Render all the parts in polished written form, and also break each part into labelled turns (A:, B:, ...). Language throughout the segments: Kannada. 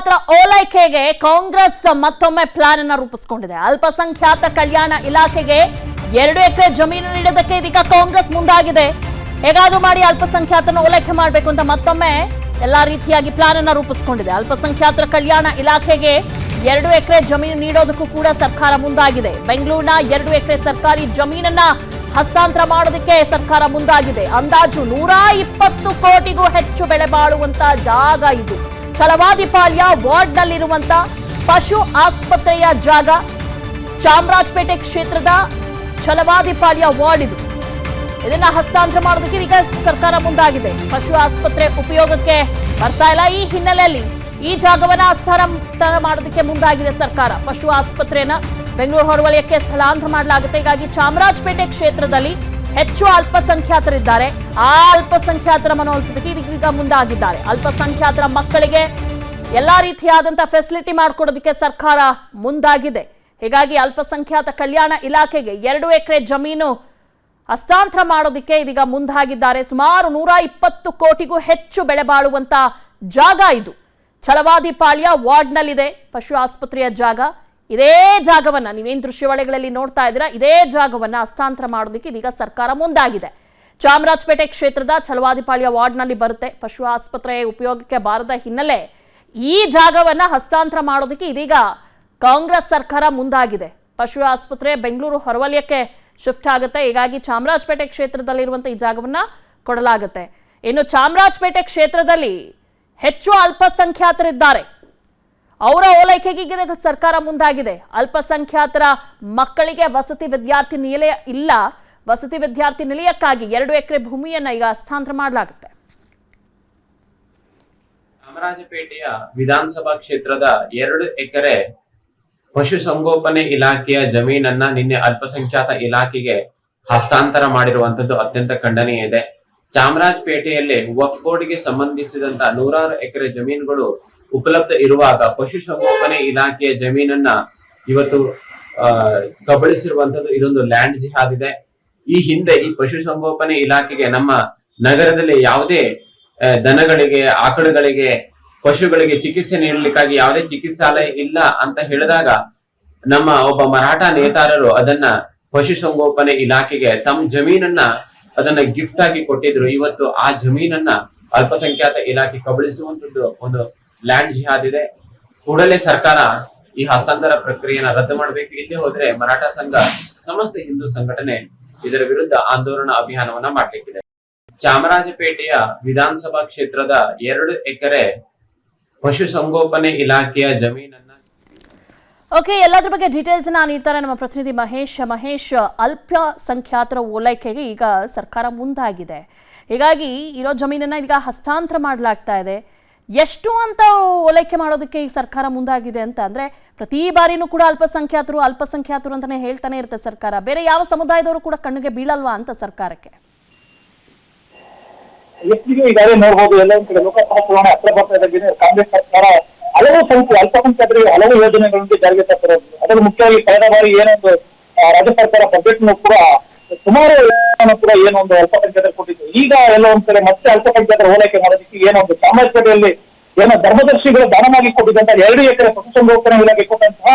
A: ಅಲ್ಪಸಂಖ್ಯಾತರ ಓಲೈಕೆಗೆ ಕಾಂಗ್ರೆಸ್ ಮತ್ತೊಮ್ಮೆ ಪ್ಲಾನ್ ಅನ್ನು ರೂಪಿಸಿಕೊಂಡಿದೆ. ಅಲ್ಪಸಂಖ್ಯಾತ ಕಲ್ಯಾಣ ಇಲಾಖೆಗೆ 2 ಎಕರೆ ಜಮೀನು ನೀಡೋದಕ್ಕೆ ಇದೀಗ ಕಾಂಗ್ರೆಸ್ ಮುಂದಾಗಿದೆ. ಹೇಗಾದ್ರೂ ಮಾಡಿ ಅಲ್ಪಸಂಖ್ಯಾತರನ್ನು ಓಲೈಕೆ ಮಾಡಬೇಕು ಅಂತ ಮತ್ತೊಮ್ಮೆ ಎಲ್ಲಾ ರೀತಿಯಾಗಿ ಪ್ಲಾನ್ ಅನ್ನು ರೂಪಿಸಿಕೊಂಡಿದೆ. ಅಲ್ಪಸಂಖ್ಯಾತರ ಕಲ್ಯಾಣ ಇಲಾಖೆಗೆ 2 ಎಕರೆ ಜಮೀನು ನೀಡೋದಕ್ಕೂ ಕೂಡ ಸರ್ಕಾರ ಮುಂದಾಗಿದೆ. ಬೆಂಗಳೂರಿನ 2 ಎಕರೆ ಸರ್ಕಾರಿ ಜಮೀನನ್ನ ಹಸ್ತಾಂತರ ಮಾಡೋದಕ್ಕೆ ಸರ್ಕಾರ ಮುಂದಾಗಿದೆ. ಅಂದಾಜು 120 ಕೋಟಿಗೂ ಹೆಚ್ಚು ಬೆಲೆ ಬಾಳುವಂತ ಜಾಗ ಇದು. ಛಲವಾದಿಪಾಳ್ಯ ವಾರ್ಡ್ನಲ್ಲಿರುವಂತ ಪಶು ಆಸ್ಪತ್ರೆಯ ಜಾಗ. ಚಾಮರಾಜಪೇಟೆ ಕ್ಷೇತ್ರದ ಛಲವಾದಿಪಾಳ್ಯ ವಾರ್ಡ್ ಇದು. ಇದನ್ನ ಹಸ್ತಾಂತರ ಮಾಡೋದಕ್ಕೆ ಈಗ ಸರ್ಕಾರ ಮುಂದಾಗಿದೆ. ಪಶು ಆಸ್ಪತ್ರೆ ಉಪಯೋಗಕ್ಕೆ ಬರ್ತಾ ಇಲ್ಲ. ಈ ಹಿನ್ನೆಲೆಯಲ್ಲಿ ಈ ಜಾಗವನ್ನ ಹಸ್ತಾಂತರ ಮಾಡೋದಕ್ಕೆ ಮುಂದಾಗಿದೆ ಸರ್ಕಾರ. ಪಶು ಆಸ್ಪತ್ರೆಯನ್ನ ಬೆಂಗಳೂರು ಹೊರವಲಯಕ್ಕೆ ಸ್ಥಳಾಂತರ ಮಾಡಲಾಗುತ್ತೆ. ಹೀಗಾಗಿ ಚಾಮರಾಜಪೇಟೆ ಕ್ಷೇತ್ರದಲ್ಲಿ ಹೆಚ್ಚು ಅಲ್ಪಸಂಖ್ಯಾತರಿದ್ದಾರೆ. ಆ ಅಲ್ಪಸಂಖ್ಯಾತರ ಮನವೊಲಿಸೋದಕ್ಕೆ ಇದೀಗ ಮುಂದಾಗಿದ್ದಾರೆ. ಅಲ್ಪಸಂಖ್ಯಾತರ ಮಕ್ಕಳಿಗೆ ಎಲ್ಲಾ ರೀತಿಯಾದಂತಹ ಫೆಸಿಲಿಟಿ ಮಾಡಿಕೊಡೋದಕ್ಕೆ ಸರ್ಕಾರ ಮುಂದಾಗಿದೆ. ಹೀಗಾಗಿ ಅಲ್ಪಸಂಖ್ಯಾತ ಕಲ್ಯಾಣ ಇಲಾಖೆಗೆ 2 ಎಕರೆ ಜಮೀನು ಹಸ್ತಾಂತರ ಮಾಡೋದಕ್ಕೆ ಇದೀಗ ಮುಂದಾಗಿದ್ದಾರೆ. ಸುಮಾರು 120 ಕೋಟಿಗೂ ಹೆಚ್ಚು ಬೆಲೆ ಬಾಳುವಂತ ಜಾಗ ಇದು. ಛಲವಾದಿಪಾಳ್ಯ ವಾರ್ಡ್ನಲ್ಲಿದೆ ಪಶು ಆಸ್ಪತ್ರೆಯ ಜಾಗ. ಇದೇ ಜಾಗವನ್ನ ನೀವೇನು ದೃಶ್ಯಾವಳಿಗಳಲ್ಲಿ ನೋಡ್ತಾ ಇದ್ದೀರಾ, ಇದೇ ಜಾಗವನ್ನ ಹಸ್ತಾಂತರ ಮಾಡೋದಕ್ಕೆ ಇದೀಗ ಸರ್ಕಾರ ಮುಂದಾಗಿದೆ. ಚಾಮರಾಜಪೇಟೆ ಕ್ಷೇತ್ರದ ಛಲವಾದಿಪಾಳ್ಯ ವಾರ್ಡ್ನಲ್ಲಿ ಬರುತ್ತೆ. ಪಶು ಆಸ್ಪತ್ರೆ ಉಪಯೋಗಕ್ಕೆ ಬಾರದ ಹಿನ್ನೆಲೆ ಈ ಜಾಗವನ್ನ ಹಸ್ತಾಂತರ ಮಾಡೋದಕ್ಕೆ ಇದೀಗ ಕಾಂಗ್ರೆಸ್ ಸರ್ಕಾರ ಮುಂದಾಗಿದೆ. ಪಶು ಆಸ್ಪತ್ರೆ ಬೆಂಗಳೂರು ಹೊರವಲಯಕ್ಕೆ ಶಿಫ್ಟ್ ಆಗುತ್ತೆ. ಹೀಗಾಗಿ ಚಾಮರಾಜಪೇಟೆ ಕ್ಷೇತ್ರದಲ್ಲಿರುವಂತಹ ಈ ಜಾಗವನ್ನ ಕೊಡಲಾಗುತ್ತೆ. ಇನ್ನು ಚಾಮರಾಜಪೇಟೆ ಕ್ಷೇತ್ರದಲ್ಲಿ ಹೆಚ್ಚು ಅಲ್ಪಸಂಖ್ಯಾತರಿದ್ದಾರೆ. ಅವರ ಓಲೈಕೆಗೆ ಸರ್ಕಾರ ಮುಂದಾಗಿದೆ. ಅಲ್ಪಸಂಖ್ಯಾತರ ಮಕ್ಕಳಿಗೆ ವಸತಿ ವಿದ್ಯಾರ್ಥಿ ನಿಲಯ ಇಲ್ಲ. ವಸತಿ ವಿದ್ಯಾರ್ಥಿ ನಿಲಯಕ್ಕಾಗಿ 2 ಎಕರೆ ಭೂಮಿಯನ್ನ ಈಗ ಹಸ್ತಾಂತರ ಮಾಡಲಾಗುತ್ತೆ.
B: ಚಾಮರಾಜಪೇಟೆಯ ವಿಧಾನಸಭಾ ಕ್ಷೇತ್ರದ 2 ಎಕರೆ ಪಶುಸಂಗೋಪನೆ ಇಲಾಖೆಯ ಜಮೀನನ್ನ ನಿನ್ನೆ ಅಲ್ಪಸಂಖ್ಯಾತ ಇಲಾಖೆಗೆ ಹಸ್ತಾಂತರ ಮಾಡಿರುವಂತದ್ದು ಅತ್ಯಂತ ಖಂಡನೀಯ ಇದೆ. ಚಾಮರಾಜಪೇಟೆಯಲ್ಲಿ ವಕ್ಫ್ ಬೋರ್ಡ್ಗೆ ಸಂಬಂಧಿಸಿದಂತ 100 ಎಕರೆ ಜಮೀನುಗಳು ಉಪಲಬ್ಧ ಇರುವಾಗ ಪಶುಸಂಗೋಪನೆ ಇಲಾಖೆಯ ಜಮೀನನ್ನ ಇವತ್ತು ಕಬಳಿಸಿರುವಂತದ್ದು ಇದೊಂದು ಲ್ಯಾಂಡ್ ಜಿಹಾದ್ ಇದೆ. ಈ ಹಿಂದೆ ಈ ಪಶುಸಂಗೋಪನೆ ಇಲಾಖೆಗೆ ನಮ್ಮ ನಗರದಲ್ಲಿ ಯಾವುದೇ ದನಗಳಿಗೆ, ಆಕಳುಗಳಿಗೆ, ಪಶುಗಳಿಗೆ ಚಿಕಿತ್ಸೆ ನೀಡಲಿಕ್ಕಾಗಿ ಯಾವುದೇ ಚಿಕಿತ್ಸಾಲಯ ಇಲ್ಲ ಅಂತ ಹೇಳಿದಾಗ ನಮ್ಮ ಒಬ್ಬ ಮರಾಠ ನೇತಾರರು ಅದನ್ನ ಪಶುಸಂಗೋಪನೆ ಇಲಾಖೆಗೆ ತಮ್ಮ ಜಮೀನನ್ನ ಅದನ್ನ ಗಿಫ್ಟ್ ಆಗಿ ಕೊಟ್ಟಿದ್ರು. ಇವತ್ತು ಆ ಜಮೀನನ್ನ ಅಲ್ಪಸಂಖ್ಯಾತ ಇಲಾಖೆ ಕಬಳಿಸುವಂತದ್ದು ಒಂದು ಲ್ಯಾಂಡ್ ಜಿಹಾದ್ ಇದೆ. ಕೂಡಲೇ ಸರ್ಕಾರ ಈ ಹಸ್ತಾಂತರ ಪ್ರಕ್ರಿಯೆಯನ್ನ ರದ್ದು ಮಾಡಬೇಕು. ಇಲ್ಲೇ ಹೋದ್ರೆ ಮರಾಠ ಸಂಘ, ಸಮಸ್ತ ಹಿಂದೂ ಸಂಘಟನೆ ಇದರ ವಿರುದ್ಧ ಆಂದೋಲನ ಅಭಿಯಾನವನ್ನ ಮಾಡ್ಲಿಕ್ಕಿದೆ. ಚಾಮರಾಜಪೇಟೆಯ ವಿಧಾನಸಭಾ ಕ್ಷೇತ್ರದ 2 ಎಕರೆ ಪಶುಸಂಗೋಪನೆ ಇಲಾಖೆಯ ಜಮೀನನ್ನ
A: ಓಕೆ, ಎಲ್ಲದ್ರ ಬಗ್ಗೆ ಡೀಟೇಲ್ಸ್ ನೀಡ್ತಾರೆ ನಮ್ಮ ಪ್ರತಿನಿಧಿ ಮಹೇಶ್. ಅಲ್ಪಸಂಖ್ಯಾತರ ಓಲೈಕೆಗೆ ಈಗ ಸರ್ಕಾರ ಮುಂದಾಗಿದೆ. ಹೀಗಾಗಿ ಇರೋ ಜಮೀನನ್ನ ಈಗ ಹಸ್ತಾಂತರ ಮಾಡಲಾಗ್ತಾ ಇದೆ. ಎಷ್ಟು ಅಂತ ಓಲೈಕೆ ಮಾಡೋದಕ್ಕೆ ಈ ಸರ್ಕಾರ ಮುಂದಾಗಿದೆ ಅಂತ ಅಂದ್ರೆ, ಪ್ರತಿ ಬಾರಿನೂ ಕೂಡ ಅಲ್ಪಸಂಖ್ಯಾತರು ಅಂತಾನೆ ಹೇಳ್ತಾನೆ ಇರುತ್ತೆ ಸರ್ಕಾರ. ಬೇರೆ ಯಾವ ಸಮುದಾಯದವರು ಕೂಡ ಕಣ್ಣಿಗೆ ಬೀಳಲ್ವಾ ಅಂತ ಸರ್ಕಾರಕ್ಕೆ?
C: ಈಗಾಗಲೇ ನೋಡಬಹುದು, ಎಲ್ಲ ಒಂದ್ ಕಡೆ ಲೋಕಸಭಾ ಚುನಾವಣೆ ಹತ್ರ ಬರ್ತಾ ಇದ್ದಂಗೆ ಕಾಂಗ್ರೆಸ್ ಸರ್ಕಾರ ಹಲವು ಅಲ್ಪಸಂಖ್ಯಾತರಿಗೆ ಹಲವು ಯೋಜನೆಗಳನ್ನು ಜಾರಿಗೆ ತರ್ತಿರೋದು. ಅದರಲ್ಲಿ ಮುಖ್ಯವಾಗಿ ಕಳೆದ ಬಾರಿ ಏನೊಂದು ರಾಜ್ಯ ಸರ್ಕಾರ ಬಜೆಟ್ ಕೂಡ ಸುಮಾರು ಕೂಡ ಏನೊಂದು ಅಲ್ಪಸಂಖ್ಯಾತರು ಕೊಟ್ಟಿದ್ದು. ಈಗ ಎಲ್ಲ ಒಂದ್ ಕಡೆ ಮತ್ತೆ ಅಲ್ಪಸಂಖ್ಯಾತರ ಓಲೈಕೆ ಮಾಡೋದಕ್ಕೆ ಏನೊಂದು ಚಾಮರಾಜಪೇಟೆಯಲ್ಲಿ ಏನೋ ಧರ್ಮದರ್ಶಿಗಳು ದಾನವಾಗಿ ಕೊಟ್ಟಿದ್ದಂತ 2 ಎಕರೆ ಪಶುಸಂಗೋಪನಾ ಇಲಾಖೆ ಕೊಟ್ಟಂತಹ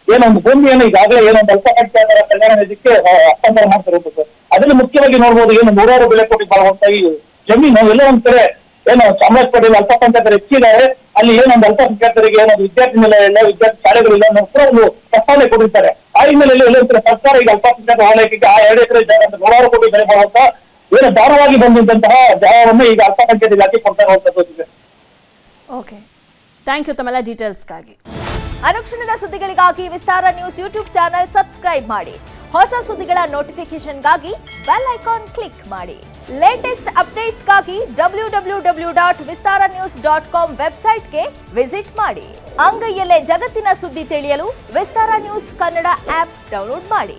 C: ಏನೊಂದು ಭೂಮಿಯನ್ನು ಈಗಾಗಲೇ ಏನೊಂದು ಅಲ್ಪಸಂಖ್ಯಾತರ ಕಲ್ಯಾಣ ನಿಧಿಗೆ ಹಸ್ತಾಂತರ ಮಾಡ್ತಿರೋದು. ಅದರಲ್ಲಿ ಮುಖ್ಯವಾಗಿ ನೋಡ್ಬೋದು, ಏನು 100 ಬೆಲೆ ಕೊಟ್ಟು ಬಾಳುವಂತ ಈ ಜಮೀನು ಎಲ್ಲ ಒಂದ್ ಕಡೆ ಏನು ಚಾಮರಾಜಪೇಟೆಯಲ್ಲಿ ಅಲ್ಪಸಂಖ್ಯಾತರು ಹೆಚ್ಚಿದ್ದಾರೆ. ಅಲ್ಲಿ ಏನೊಂದು ಅಲ್ಪಸಂಖ್ಯಾತರಿಗೆ ಏನೊಂದು ವಿದ್ಯಾರ್ಥಿ ನಿಲಯ ಇಲ್ಲ, ವಿದ್ಯಾರ್ಥಿ ಶಾಲೆಗಳಿಲ್ಲ, ಕೂಡ ಒಂದು ಪ್ರಸ್ತಾವನೆ ಕೊಟ್ಟಿರ್ತಾರೆ. ಆ ಹಿನ್ನೆಲೆಯಲ್ಲಿ ಎಲ್ಲೊಂದು ಸರ್ಕಾರ ಈಗ ಅಲ್ಪಸಂಖ್ಯಾತ ಓಲೈಕೆಗೆ ಆ 2 ಎಕರೆ ಜಾಗ 100 ಕೋಟಿ ಬೆಲೆ ಬಾಳುವಂತ ಏನು ದಾನವಾಗಿ ಬಂದಂತಹ ಜಾಗವನ್ನು ಈಗ ಅಲ್ಪಸಂಖ್ಯಾತ ಇಲಾಖೆ ಕೊಡ್ತಾ ಇರುವಂತದ್ದು.
A: ಓಕೆ, ಥ್ಯಾಂಕ್ ಯು ತಮ್ಮೆಲ್ಲ ಡೀಟೇಲ್ಸ್ಗಾಗಿ.
D: ಅನುಕ್ಷಣದ ಸುದ್ದಿಗಳಿಗಾಗಿ ವಿಸ್ತಾರ ನ್ಯೂಸ್ ಯೂಟ್ಯೂಬ್ ಚಾನೆಲ್ ಸಬ್ಸ್ಕ್ರೈಬ್ ಮಾಡಿ. ಹೊಸ ಸುದ್ದಿಗಳ ನೋಟಿಫಿಕೇಶನ್ಗಾಗಿ ಬೆಲ್ ಐಕಾನ್ ಕ್ಲಿಕ್ ಮಾಡಿ. ಲೇಟೆಸ್ಟ್ ಅಪ್ಡೇಟ್ಸ್ಗಾಗಿ www.vistaranews.com ವೆಬ್ಸೈಟ್ಗೆ ವಿಸಿಟ್ ಮಾಡಿ. ಅಂಗೈಯಲ್ಲೇ ಜಗತ್ತಿನ ಸುದ್ದಿ ತಿಳಿಯಲು ವಿಸ್ತಾರ ನ್ಯೂಸ್ ಕನ್ನಡ ಆಪ್ ಡೌನ್ಲೋಡ್ ಮಾಡಿ.